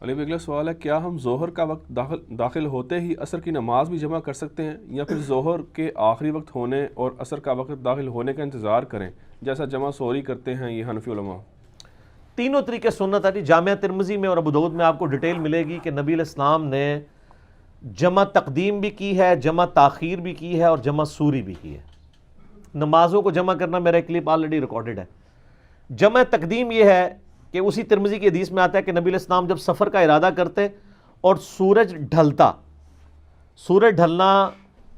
علی بھائی اگلا سوال ہے، کیا ہم ظہر کا وقت داخل ہوتے ہی عصر کی نماز بھی جمع کر سکتے ہیں، یا پھر ظہر کے آخری وقت ہونے اور عصر کا وقت داخل ہونے کا انتظار کریں جیسا جمع سوری کرتے ہیں یہ حنفی علماء؟ تینوں طریقے سنت ہے جی. جامعہ ترمذی میں اور ابو داؤد میں آپ کو ڈیٹیل ملے گی کہ نبی علیہ السلام نے جمع تقدیم بھی کی ہے، جمع تاخیر بھی کی ہے اور جمع سوری بھی کی ہے. نمازوں کو جمع کرنا میرا کلپ آلریڈی ریکارڈڈ ہے. جمع تقدیم یہ ہے کہ اسی ترمذی کی حدیث میں آتا ہے کہ نبی علیہ السلام جب سفر کا ارادہ کرتے اور سورج ڈھلتا، سورج ڈھلنا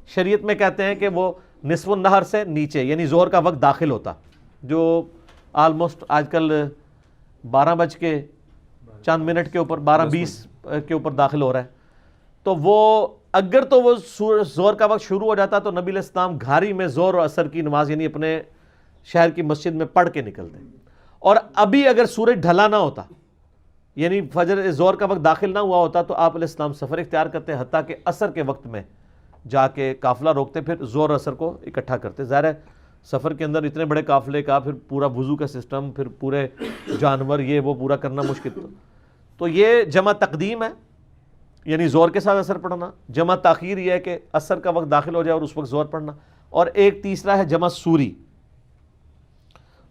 شریعت میں کہتے ہیں کہ وہ نصف النہر سے نیچے یعنی ظہر کا وقت داخل ہوتا، جو آلموسٹ آج کل 12 بج کے چند منٹ کے اوپر 12:20 کے اوپر داخل ہو رہا ہے. تو وہ اگر تو وہ ظہر کا وقت شروع ہو جاتا تو نبی علیہ السلام گھاری میں ظہر اور عصر کی نماز یعنی اپنے شہر کی مسجد میں پڑھ کے نکلتے. اور ابھی اگر سورج ڈھلا نہ ہوتا یعنی فجر ظہر کا وقت داخل نہ ہوا ہوتا تو آپ علیہ السلام سفر اختیار کرتے حتیٰ کہ عصر کے وقت میں جا کے قافلہ روکتے، پھر ظہر عصر کو اکٹھا کرتے. ظاہر ہے سفر کے اندر اتنے بڑے قافلے کا پھر پورا وضو کا سسٹم، پھر پورے جانور یہ وہ پورا کرنا مشکل. تو یہ جمع تقدیم ہے یعنی ظہر کے ساتھ عصر پڑھنا. جمع تاخیر یہ ہے کہ عصر کا وقت داخل ہو جائے اور اس وقت ظہر پڑھنا. اور ایک تیسرا ہے جمع سوری.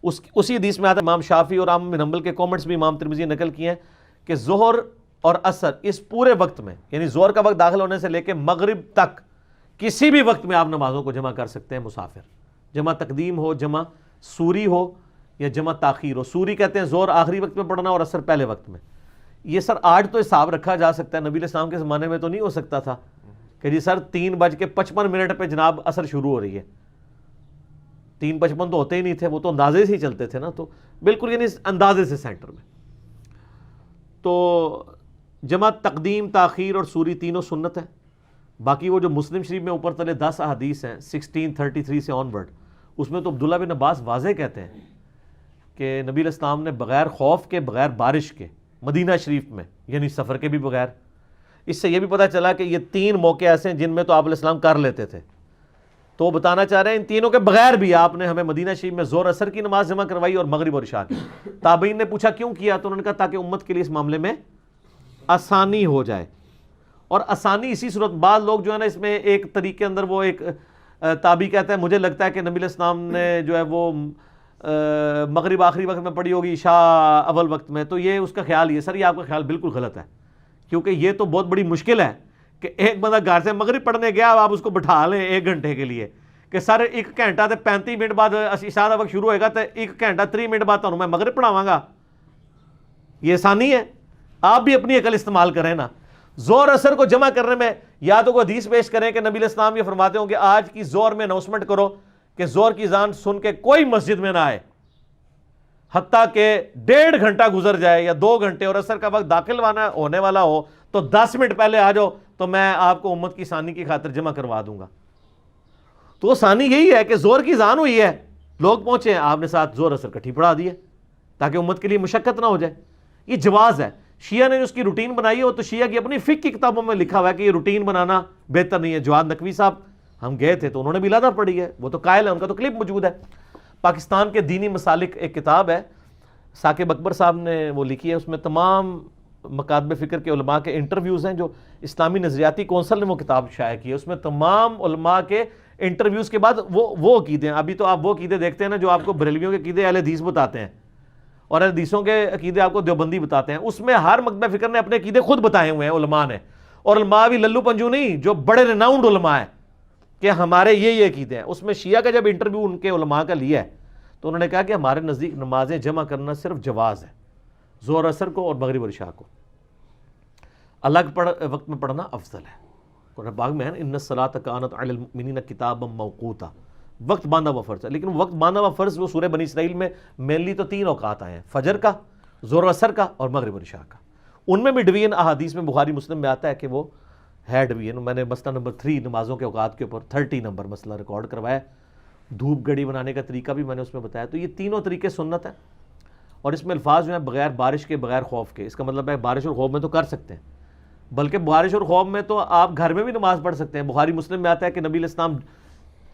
اسی حدیث میں آتا ہے، امام شافعی اور احمد بن حنبل کے کامنٹس بھی امام ترمذی نے نقل کیے ہیں کہ ظہر اور عصر اس پورے وقت میں یعنی ظہر کا وقت داخل ہونے سے لے کے مغرب تک کسی بھی وقت میں آپ نمازوں کو جمع کر سکتے ہیں مسافر. جمع تقدیم ہو، جمع سوری ہو یا جمع تاخیر ہو. سوری کہتے ہیں ظہر آخری وقت میں پڑھنا اور عصر پہلے وقت میں. یہ سر آج تو حساب رکھا جا سکتا ہے، نبی علیہ السلام کے زمانے میں تو نہیں ہو سکتا تھا کہ جی سر 3:55 پہ جناب عصر شروع ہو رہی ہے. 3:55 تو ہوتے ہی نہیں تھے، وہ تو اندازے سے ہی چلتے تھے نا. تو بالکل یعنی اندازے سے سینٹر میں. تو جمع تقدیم، تاخیر اور سوری تینوں سنت ہے. باقی وہ جو مسلم شریف میں اوپر تلے 10 احادیث ہیں 1633 سے آن ورڈ، اس میں تو عبداللہ بن عباس واضح کہتے ہیں کہ نبی علیہ السلام نے بغیر خوف کے، بغیر بارش کے مدینہ شریف میں یعنی سفر کے بھی بغیر. اس سے یہ بھی پتہ چلا کہ یہ 3 موقع ایسے ہیں جن میں تو آپ علیہ السلام کر لیتے تھے. تو وہ بتانا چاہ رہے ہیں ان تینوں کے بغیر بھی آپ نے ہمیں مدینہ شریف میں ظہر عصر کی نماز جمع کروائی اور مغرب اور عشاء کی. تابعین نے پوچھا کیوں کیا، تو انہوں نے کہا تاکہ امت کے لیے اس معاملے میں آسانی ہو جائے. اور آسانی اسی صورت، بعض لوگ جو ہے نا اس میں ایک طریقے اندر وہ ایک تابعی کہتا ہے مجھے لگتا ہے کہ نبی علیہ السلام نے جو ہے وہ مغرب آخری وقت میں پڑھی ہوگی، عشاء اول وقت میں. تو یہ اس کا خیال یہ سر یہ آپ کا خیال بالکل غلط ہے، کیونکہ یہ تو بہت بڑی مشکل ہے کہ ایک بندہ گھر سے مغرب پڑھنے گیا آپ اس کو بٹھا لیں 1 گھنٹے کے لیے کہ سر 1 گھنٹہ تے 35 منٹ بعد عشاء کا وقت شروع ہوئے گا تو 1 گھنٹہ 3 منٹ بعد تو میں مغرب پڑھاواں گا. یہ آسانی ہے؟ آپ بھی اپنی عقل استعمال کریں نا. ظہر عصر کو جمع کرنے میں یا تو کوئی حدیث پیش کریں کہ نبی علیہ السلام یہ فرماتے ہوں کہ آج کی ظہر میں اناؤنسمنٹ کرو کہ ظہر کی اذان سن کے کوئی مسجد میں نہ آئے حتیٰ کہ 1.5 گھنٹہ گزر جائے یا 2 گھنٹے اور عصر کا وقت داخل ہونے والا ہو تو 10 منٹ پہلے آ جاؤ تو میں آپ کو امت کی آسانی کی خاطر جمع کروا دوں گا. تو آسانی یہی ہے کہ ظہر کی اذان ہوئی ہے، لوگ پہنچے ہیں، آپ نے ساتھ ظہر عصر کٹھی پڑھا دی ہے تاکہ امت کے لیے مشقت نہ ہو جائے. یہ جواز ہے. شیعہ نے اس کی روٹین بنائی ہو تو شیعہ کی اپنی فقہ کی کتابوں میں لکھا ہوا ہے کہ یہ روٹین بنانا بہتر نہیں ہے. جواد نقوی صاحب ہم گئے تھے تو انہوں نے بھی لادہ پڑھی ہے، وہ تو قائل ہے، ان کا تو کلپ موجود ہے. پاکستان کے دینی مسالک ایک کتاب ہے، ثاقب اکبر صاحب نے وہ لکھی ہے، اس میں تمام مکاتب فکر کے علماء کے انٹرویوز ہیں. جو اسلامی نظریاتی کونسل نے وہ کتاب شائع کی ہے، اس میں تمام علماء کے انٹرویوز کے بعد وہ عقیدے ہیں. ابھی تو آپ وہ عقیدے دیکھتے ہیں نا جو آپ کو بریلویوں کے عقیدے اہل حدیث بتاتے ہیں اور اہل حدیثوں کے عقیدے آپ کو دیوبندی بتاتے ہیں. اس میں ہر مکتبہ فکر نے اپنے عقیدے خود بتائے ہوئے ہیں علماء نے، اور علماء بھی للو پنجو نہیں، جو بڑے ریناؤنڈ علماء ہیں کہ ہمارے یہ عقیدے ہیں. اس میں شیعہ کا جب انٹرویو ان کے علماء کا لیا ہے تو انہوں نے کہا کہ ہمارے نزدیک نمازیں جمع کرنا صرف جواز ہے، ظہر عصر کو اور مغرب اور عشاء کو الگ وقت میں پڑھنا افضل ہے. قرآن پاک میں ہے ان الصلاۃ کانت علی المؤمنین کتابا موقوتا، وقت باندھا ہوا فرض ہے. لیکن وقت باندھا ہوا فرض وہ سورہ بنی اسرائیل میں مینلی تو 3 اوقات آئے ہیں، فجر کا، ظہر عصر کا اور مغرب اور عشاء کا. ان میں بھی ڈویژن احادیث میں بخاری مسلم میں آتا ہے کہ وہ ہے ڈویژن. میں نے مسئلہ نمبر 3 نمازوں کے اوقات کے اوپر 30 نمبر مسئلہ ریکارڈ کروایا. دھوپ گھڑی بنانے کا طریقہ بھی میں نے اس میں بتایا. تو یہ تینوں طریقے سنت ہیں اور اس میں الفاظ جو ہیں بغیر بارش کے، بغیر خوف کے. اس کا مطلب ہے بارش اور خوف میں تو کر سکتے ہیں، بلکہ بارش اور خوف میں تو آپ گھر میں بھی نماز پڑھ سکتے ہیں. بخاری مسلم میں آتا ہے کہ نبی علیہ السلام،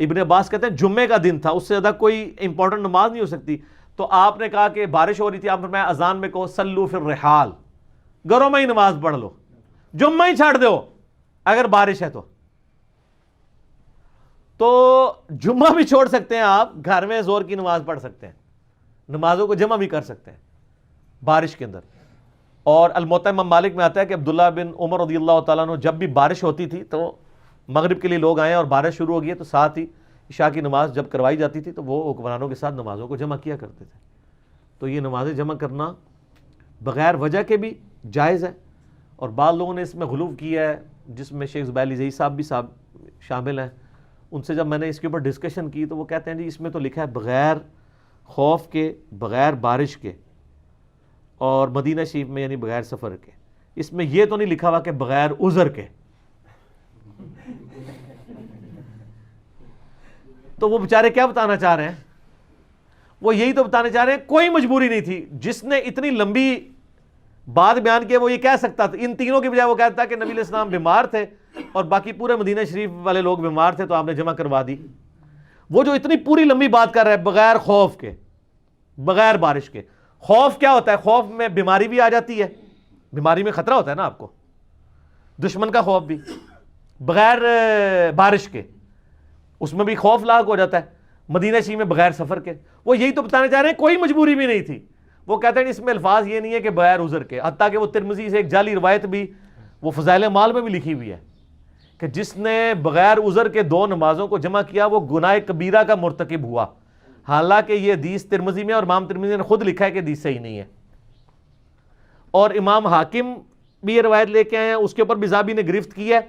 ابن عباس کہتے ہیں جمعے کا دن تھا، اس سے زیادہ کوئی امپورٹنٹ نماز نہیں ہو سکتی، تو آپ نے کہا کہ بارش ہو رہی تھی، آپ فرمایا اذان میں کہو صلو فی الرحال، گھروں میں ہی نماز پڑھ لو, جمعہ ہی چھاڑ دو اگر بارش ہے تو جمعہ بھی چھوڑ سکتے ہیں آپ, گھر میں زور کی نماز پڑھ سکتے ہیں, نمازوں کو جمع بھی کر سکتے ہیں بارش کے اندر. اور الموطا امام مالک میں آتا ہے کہ عبداللہ بن عمر رضی اللہ تعالیٰ عنہ جب بھی بارش ہوتی تھی تو مغرب کے لیے لوگ آئے اور بارش شروع ہو گئی ہے تو ساتھ ہی عشاء کی نماز جب کروائی جاتی تھی تو وہ حکمرانوں کے ساتھ نمازوں کو جمع کیا کرتے تھے. تو یہ نمازیں جمع کرنا بغیر وجہ کے بھی جائز ہے, اور بعض لوگوں نے اس میں غلو کیا ہے جس میں شیخ زبیلی زئی صاحب بھی شامل ہیں. ان سے جب میں نے اس کے اوپر ڈسکشن کی تو وہ کہتے ہیں جی اس میں تو لکھا ہے بغیر خوف کے, بغیر بارش کے, اور مدینہ شریف میں یعنی بغیر سفر کے. اس میں یہ تو نہیں لکھا ہوا کہ بغیر عذر کے. تو وہ بیچارے کیا بتانا چاہ رہے ہیں؟ وہ یہی تو بتانا چاہ رہے ہیں کوئی مجبوری نہیں تھی. جس نے اتنی لمبی بات بیان کی وہ یہ کہہ سکتا تھا, ان تینوں کی بجائے وہ کہتا کہ نبی علیہ السلام بیمار تھے اور باقی پورے مدینہ شریف والے لوگ بیمار تھے تو آپ نے جمع کروا دی. وہ جو اتنی پوری لمبی بات کر رہا ہے بغیر خوف کے, بغیر بارش کے. خوف کیا ہوتا ہے؟ خوف میں بیماری بھی آ جاتی ہے, بیماری میں خطرہ ہوتا ہے نا آپ کو, دشمن کا خوف بھی. بغیر بارش کے اس میں بھی خوف لاحق ہو جاتا ہے. مدینہ شریف میں بغیر سفر کے. وہ یہی تو بتانا چاہ رہے ہیں کوئی مجبوری بھی نہیں تھی. وہ کہتے ہیں اس میں الفاظ یہ نہیں ہے کہ بغیر عذر کے, حتیٰ کہ وہ ترمذی سے ایک جعلی روایت بھی وہ فضائل مال میں بھی لکھی ہوئی ہے کہ جس نے بغیر عذر کے 2 نمازوں کو جمع کیا وہ گناہ کبیرہ کا مرتکب ہوا. حالانکہ یہ حدیث ترمذی میں اور امام ترمذی نے خود لکھا ہے کہ حدیث صحیح نہیں ہے. اور امام حاکم بھی یہ روایت لے کے آئے ہیں, اس کے اوپر بھی ذہبی نے گرفت کی ہے.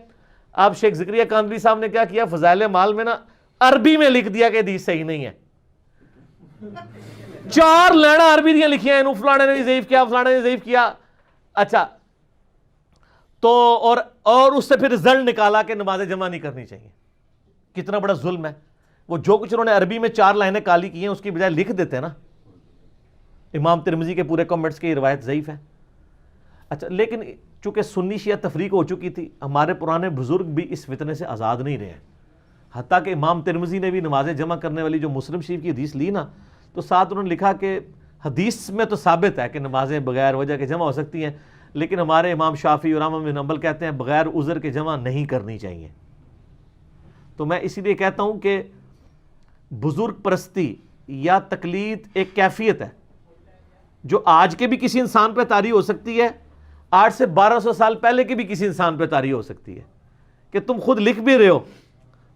اب شیخ زکریا کاندھلی صاحب نے کیا کیا, فضائل مال میں نا عربی میں لکھ دیا کہ حدیث صحیح نہیں ہے. 4 لینا عربی دیا لکھی ہیں, فلانے نے ضعیف کیا, فلانے نے ضعیف کیا. اچھا تو اور اس سے پھر رزلٹ نکالا کہ نمازیں جمع نہیں کرنی چاہیے. کتنا بڑا ظلم ہے. وہ جو کچھ انہوں نے عربی میں 4 لائنیں کالی کی ہیں اس کی بجائے لکھ دیتے ہیں نا. امام ترمذی کے پورے کمنٹس کی یہ روایت ضعیف ہے. اچھا لیکن چونکہ سنی شیعہ تفریق ہو چکی تھی, ہمارے پرانے بزرگ بھی اس فتنے سے آزاد نہیں رہے ہیں. حتیٰ کہ امام ترمذی نے بھی نمازیں جمع کرنے والی جو مسلم شریف کی حدیث لی نا تو ساتھ انہوں نے لکھا کہ حدیث میں تو ثابت ہے کہ نمازیں بغیر وجہ کے جمع ہو سکتی ہیں, لیکن ہمارے امام شافعی اور احمد بن حنبل کہتے ہیں بغیر عذر کے جمع نہیں کرنی چاہیے. تو میں اسی لیے کہتا ہوں کہ بزرگ پرستی یا تقلید ایک کیفیت ہے جو آج کے بھی کسی انسان پہ طاری ہو سکتی ہے, 8 سے 1200 سال پہلے کے بھی کسی انسان پہ طاری ہو سکتی ہے. کہ تم خود لکھ بھی رہے ہو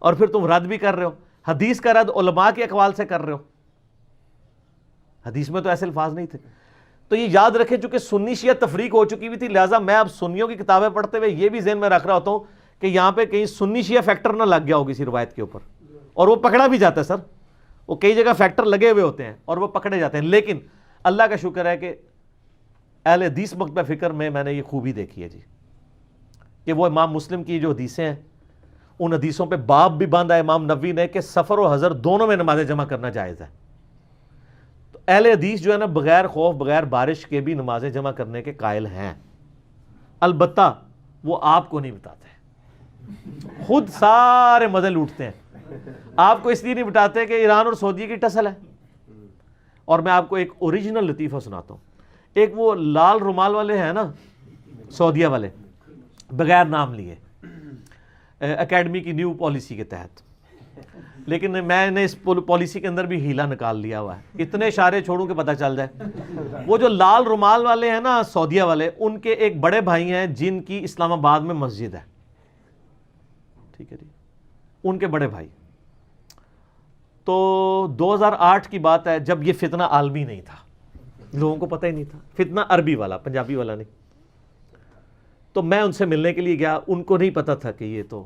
اور پھر تم رد بھی کر رہے ہو. حدیث کا رد علماء کے اقوال سے کر رہے ہو, حدیث میں تو ایسے الفاظ نہیں تھے. تو یہ یاد رکھیں چونکہ سنی شیعہ تفریق ہو چکی ہوئی تھی, لہٰذا میں اب سنیوں کی کتابیں پڑھتے ہوئے یہ بھی ذہن میں رکھ رہا ہوتا ہوں کہ یہاں پہ کہیں سنی شیعہ فیکٹر نہ لگ گیا ہو کسی روایت کے اوپر. اور وہ پکڑا بھی جاتا ہے سر, وہ کئی جگہ فیکٹر لگے ہوئے ہوتے ہیں اور وہ پکڑے جاتے ہیں. لیکن اللہ کا شکر ہے کہ اہل حدیث مکتبہ فکر میں نے یہ خوبی دیکھی ہے جی کہ وہ امام مسلم کی جو حدیثیں ہیں ان حدیثوں پہ باب بھی باندھا ہے امام نووی نے کہ سفر و حضر دونوں میں نمازیں جمع کرنا جائز ہے. تو اہل حدیث جو ہے نا بغیر خوف بغیر بارش کے بھی نمازیں جمع کرنے کے قائل ہیں. البتہ وہ آپ کو نہیں بتاتے, خود سارے مزے لوٹتے ہیں. آپ کو اس لیے نہیں بتاتے کہ ایران اور سعودیہ کی ٹسل ہے. اور میں آپ کو ایک اوریجنل لطیفہ سناتا ہوں. ایک وہ لال رومال والے ہیں نا سعودیہ والے, بغیر نام لیے, اکیڈمی کی نیو پالیسی کے تحت, لیکن میں نے اس پالیسی کے اندر بھی ہیلا نکال لیا ہوا ہے. اتنے اشارے چھوڑوں کہ پتہ چل جائے. وہ جو لال رومال والے ہیں نا سعودیہ والے, ان کے ایک بڑے بھائی ہیں جن کی اسلام آباد میں مسجد ہے, ٹھیک ہے جی, ان کے بڑے بھائی. تو 2008 کی بات ہے جب یہ فتنہ عالمی نہیں تھا, لوگوں کو پتہ ہی نہیں تھا, فتنہ عربی والا, پنجابی والا نہیں. تو میں ان سے ملنے کے لیے گیا, ان کو نہیں پتا تھا کہ یہ تو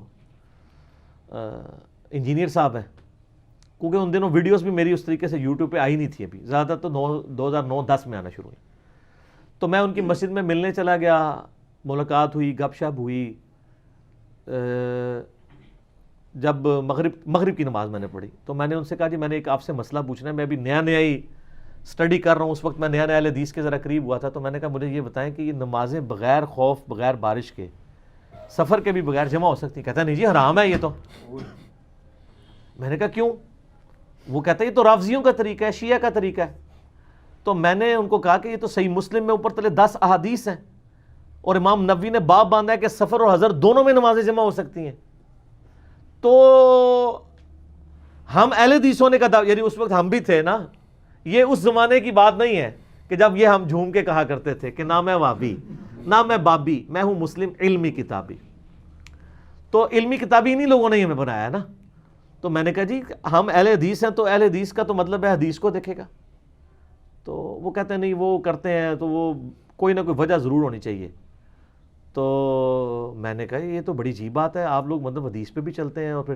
انجینئر صاحب ہیں, کیونکہ ان دنوں ویڈیوز بھی میری اس طریقے سے یوٹیوب پہ آئی نہیں تھی ابھی, زیادہ تو 2009-10 میں آنا شروع ہوئی. تو میں ان کی مسجد میں ملنے چلا گیا, ملاقات ہوئی, گپ شپ ہوئی. جب مغرب کی نماز میں نے پڑھی تو میں نے ان سے کہا جی میں نے ایک آپ سے مسئلہ پوچھنا ہے, میں ابھی نیا ہی اسٹڈی کر رہا ہوں, اس وقت میں نیا حدیث کے ذرا قریب ہوا تھا. تو میں نے کہا مجھے یہ بتائیں کہ یہ نمازیں بغیر خوف بغیر بارش کے سفر کے بھی بغیر جمع ہو سکتی ہیں؟ کہتا نہیں جی حرام ہے یہ تو. میں نے کہا کیوں؟ وہ کہتا ہے یہ تو رافضیوں کا طریقہ ہے, شیعہ کا طریقہ ہے. تو میں نے ان کو کہا کہ یہ تو صحیح مسلم میں اوپر تلے 10 احادیث ہیں اور امام نووی نے باب باندھا ہے کہ سفر اور حضر دونوں میں نمازیں جمع ہو سکتی ہیں. تو ہم اہل حدیث ہونے کا یعنی اس وقت ہم بھی تھے نا, یہ اس زمانے کی بات نہیں ہے کہ جب یہ ہم جھوم کے کہا کرتے تھے کہ نہ میں وابی نہ میں بابی, میں ہوں مسلم علمی کتابی. تو علمی کتابی انہی لوگوں نے ہمیں بنایا نا. تو میں نے کہا جی ہم اہل حدیث ہیں تو اہل حدیث کا تو مطلب ہے حدیث کو دیکھے گا. تو وہ کہتے ہیں نہیں وہ کرتے ہیں تو وہ کوئی نہ کوئی وجہ ضرور ہونی چاہیے. تو میں نے کہا یہ تو بڑی عجیب بات ہے, آپ لوگ مطلب حدیث پہ بھی چلتے ہیں. اور پھر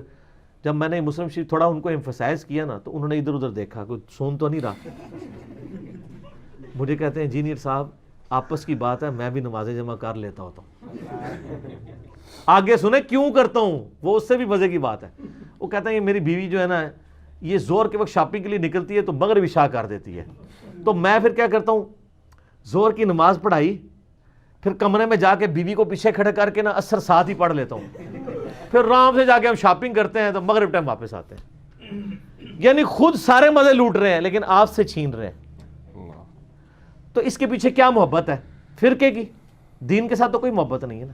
جب میں نے مسلم شریف تھوڑا ان کو ایمفسائز کیا نا تو انہوں نے ادھر ادھر دیکھا, کوئی سن تو نہیں رہا. مجھے کہتے ہیں انجینئر صاحب آپس کی بات ہے, میں بھی نمازیں جمع کر لیتا ہوتا ہوں. آگے سنیں کیوں کرتا ہوں, وہ اس سے بھی مزے کی بات ہے. وہ کہتا ہے یہ میری بیوی جو ہے نا یہ زور کے وقت شاپنگ کے لیے نکلتی ہے تو مغرب عشاء کر دیتی ہے. تو میں پھر کیا کرتا ہوں, زور کی نماز پڑھائی, پھر کمرے میں جا کے بیوی کو پیچھے کھڑے کر کے نا عصر ساتھ ہی پڑھ لیتا ہوں. پھر آرام سے جا کے ہم شاپنگ کرتے ہیں تو مغرب ٹائم واپس آتے ہیں. یعنی خود سارے مزے لوٹ رہے ہیں لیکن آپ سے چھین رہے ہیں. تو اس کے پیچھے کیا محبت ہے؟ فرقے کی. دین کے ساتھ تو کوئی محبت نہیں ہے نا.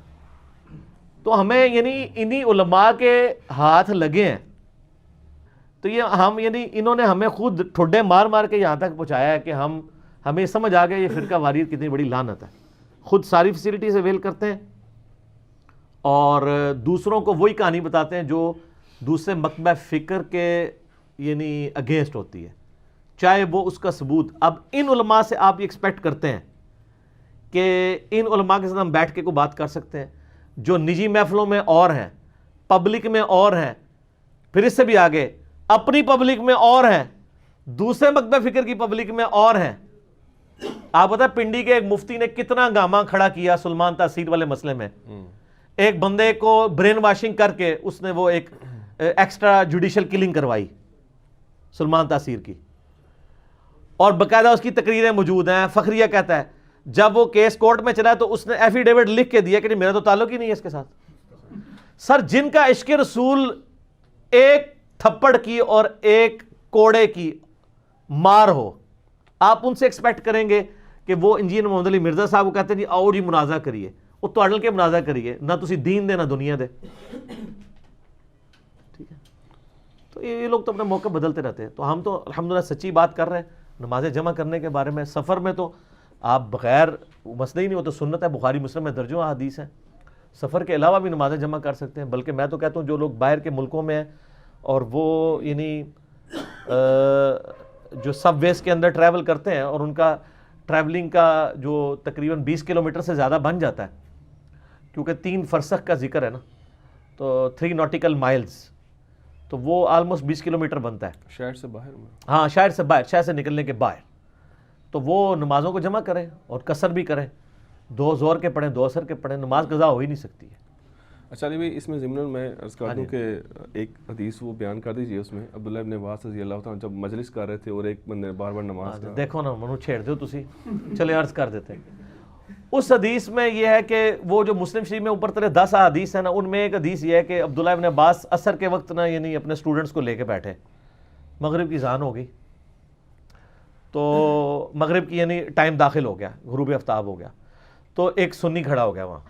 تو ہمیں یعنی انہی علماء کے ہاتھ لگے ہیں. تو یہ ہم یعنی انہوں نے ہمیں خود ٹھڈے مار مار کے یہاں تک پہنچایا ہے کہ ہمیں سمجھ آ گیا یہ فرقہ واریت کتنی بڑی لعنت ہے. خود ساری فیسلٹیز اویل کرتے ہیں اور دوسروں کو وہی کہانی بتاتے ہیں جو دوسرے مکتبہ فکر کے یعنی اگینسٹ ہوتی ہے, چاہے وہ اس کا ثبوت. اب ان علماء سے آپ یہ ایکسپیکٹ کرتے ہیں کہ ان علماء کے ساتھ ہم بیٹھ کے کوئی بات کر سکتے ہیں جو نجی محفلوں میں اور ہیں, پبلک میں اور ہیں, پھر اس سے بھی آگے اپنی پبلک میں اور ہیں, دوسرے مکتبہ فکر کی پبلک میں اور ہیں. آپ بتائیں پنڈی کے ایک مفتی نے کتنا گاما کھڑا کیا سلمان تاثیر والے مسئلے میں. ایک بندے کو برین واشنگ کر کے اس نے وہ ایک ایکسٹرا جوڈیشل کلنگ کروائی سلمان تاثیر کی, اور باقاعدہ اس کی تقریریں موجود ہیں. فخریہ کہتا ہے جب وہ کیس کورٹ میں چلا تو اس نے ایفیڈیوٹ لکھ کے دیا کہ نہیں میرا تو تعلق ہی نہیں ہے اس کے ساتھ. سر جن کا عشق رسول ایک تھپڑ کی اور ایک کوڑے کی مار ہو, آپ ان سے ایکسپیکٹ کریں گے کہ وہ انجینئر محمد علی مرزا صاحب کو کہتے ہیں جی آؤ جی منازعہ کریے, وہ تو کے منازعہ کریے, نہ تسی دین دے نہ دنیا دے. ٹھیک ہے, تو یہ لوگ تو اپنا موقع بدلتے رہتے ہیں. تو ہم تو الحمدللہ سچی بات کر رہے ہیں نمازیں جمع کرنے کے بارے میں. سفر میں تو آپ بغیر مسئلہ ہی نہیں ہوتا, سنت ہے, بخاری مسلم میں درجوں احادیث ہیں. سفر کے علاوہ بھی نمازیں جمع کر سکتے ہیں. بلکہ میں تو کہتا ہوں جو لوگ باہر کے ملکوں میں ہیں اور وہ یعنی جو سب ویز کے اندر ٹریول کرتے ہیں اور ان کا ٹریولنگ کا جو تقریباً 20 کلومیٹر سے زیادہ بن جاتا ہے, کیونکہ 3 فرسخ کا ذکر ہے نا, تو 3 نوٹیکل مائلز, تو وہ آلموسٹ 20 کلومیٹر بنتا ہے شہر سے باہر. ہاں شہر سے باہر, شہر سے نکلنے کے باہر. تو وہ نمازوں کو جمع کریں اور قصر بھی کریں, 2 زور کے پڑھیں 2 اثر کے پڑھیں, نماز قضا ہو ہی نہیں سکتی ہے. اچھا علی بھائی اس میں ضمن میں عرض کر دوں کہ ایک حدیث وہ بیان کر دیجیے. اس میں عبداللہ ابن عباس رضی اللہ تعالیٰ جب مجلس کر رہے تھے اور ایک بندے بار بار نماز کا, دیکھو نا منو چھیڑ دو تسی, چلے عرض کر دیتے. اس حدیث میں یہ ہے کہ وہ جو مسلم شریف میں اوپر تلے 10 حدیث ہیں نا, ان میں ایک حدیث یہ ہے کہ عبداللہ ابن عباس عصر کے وقت نا یعنی اپنے اسٹوڈنٹس کو لے کے بیٹھے, مغرب کی اذان ہو گئی, تو مغرب کی یعنی ٹائم داخل ہو گیا, غروب آفتاب ہو گیا, تو ایک سنی کھڑا ہو گیا وہاں.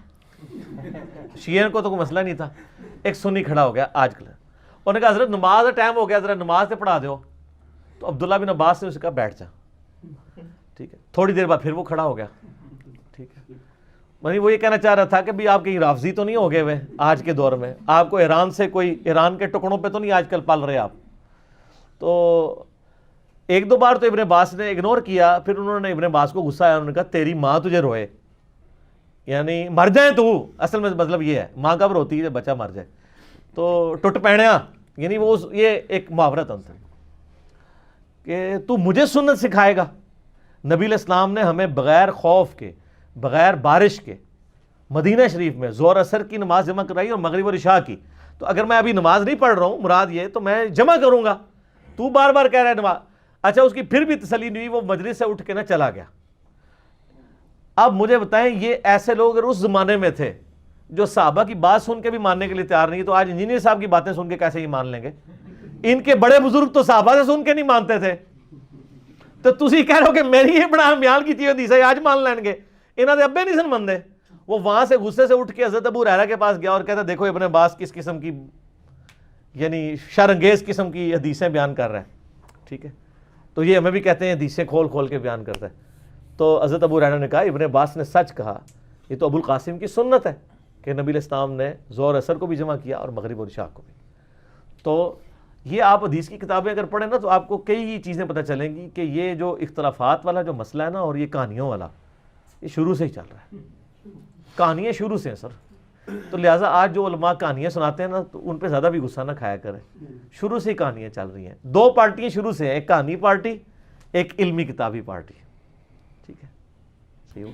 شیعہ کو تو کوئی مسئلہ نہیں تھا, ایک سنی کھڑا ہو گیا آج کل, انہوں نے کہا حضرت نماز کا ٹائم ہو گیا, ذرا نماز سے پڑھا دو. تو عبداللہ بن عباس نے اسے کہا بیٹھ جا. ٹھیک ہے, تھوڑی دیر بعد پھر وہ کھڑا ہو گیا. ٹھیک ہے, یعنی وہ یہ کہنا چاہ رہا تھا کہ بھی آپ کہیں رافضی تو نہیں ہو گئے ہوئے آج کے دور میں, آپ کو ایران سے کوئی ایران کے ٹکڑوں پہ تو نہیں آج کل پال رہے آپ. تو 1-2 بار تو ابن عباس نے اگنور کیا, پھر انہوں نے ابن عباس کو غصہ آیا, انہوں نے کہا تیری ماں تجھے روئے, یعنی مر جائیں تو, اصل میں مطلب یہ ہے ماں کب روتی ہے جب بچہ مر جائے, تو ٹوٹ پہنیا, یعنی وہ یہ ایک محاورت ہے کہ تو مجھے سنت سکھائے گا. نبی علیہ السلام نے ہمیں بغیر خوف کے بغیر بارش کے مدینہ شریف میں زور اثر کی نماز جمع کرائی اور مغرب اور عشاء کی. تو اگر میں ابھی نماز نہیں پڑھ رہا ہوں, مراد یہ تو میں جمع کروں گا, تو بار بار کہہ رہا ہے نماز. اچھا اس کی پھر بھی تسلی نہیں ہوئی, وہ مجلس سے اٹھ کے نہ چلا گیا. اب مجھے بتائیں یہ ایسے لوگ اگر اس زمانے میں تھے جو صحابہ کی بات سن کے بھی ماننے کے لیے تیار نہیں, تو آج انجینئر صاحب کی باتیں سن کے کیسے ہی مان لیں گے؟ ان کے بڑے بزرگ تو صحابہ سے سن کے نہیں مانتے تھے, تو تسی کہہ رہے ہو کہ میری یہ بڑا میال کی چیز حدیث ہے آج مان لیں گے, انہاں دے ابے نہیں سن مندے. وہ وہاں سے غصے سے اٹھ کے حضرت ابو ہریرہ کے پاس گیا اور کہتا دیکھو ابن عباس کس قسم کی یعنی شرانگیز قسم کی حدیثیں بیان کر رہا ہے، ٹھیک ہے، تو یہ ہمیں بھی کہتے ہیں حدیثیں کھول کھول کے بیان کرتا ہے. تو حضرت ابو ہریرہ نے کہا ابن عباس نے سچ کہا، یہ تو ابو القاسم کی سنت ہے کہ نبی علیہ السلام نے ظہر اثر کو بھی جمع کیا اور مغرب اور عشاء کو بھی. تو یہ آپ حدیث کی کتابیں اگر پڑھیں نا تو آپ کو کئی چیزیں پتہ چلیں گی کہ یہ جو اختلافات والا جو مسئلہ ہے نا اور یہ کہانیوں والا، یہ شروع سے ہی چل رہا ہے. کہانیاں شروع سے ہیں سر. تو لہٰذا آج جو علماء کہانیاں سناتے ہیں نا تو ان پہ زیادہ بھی غصہ نہ کھایا کریں. شروع سے ہی کہانیاں چل رہی ہیں. دو پارٹیاں شروع سے ہیں، ایک کہانی پارٹی، ایک علمی کتابی پارٹی. ٹھیک ہے، صحیح ہو.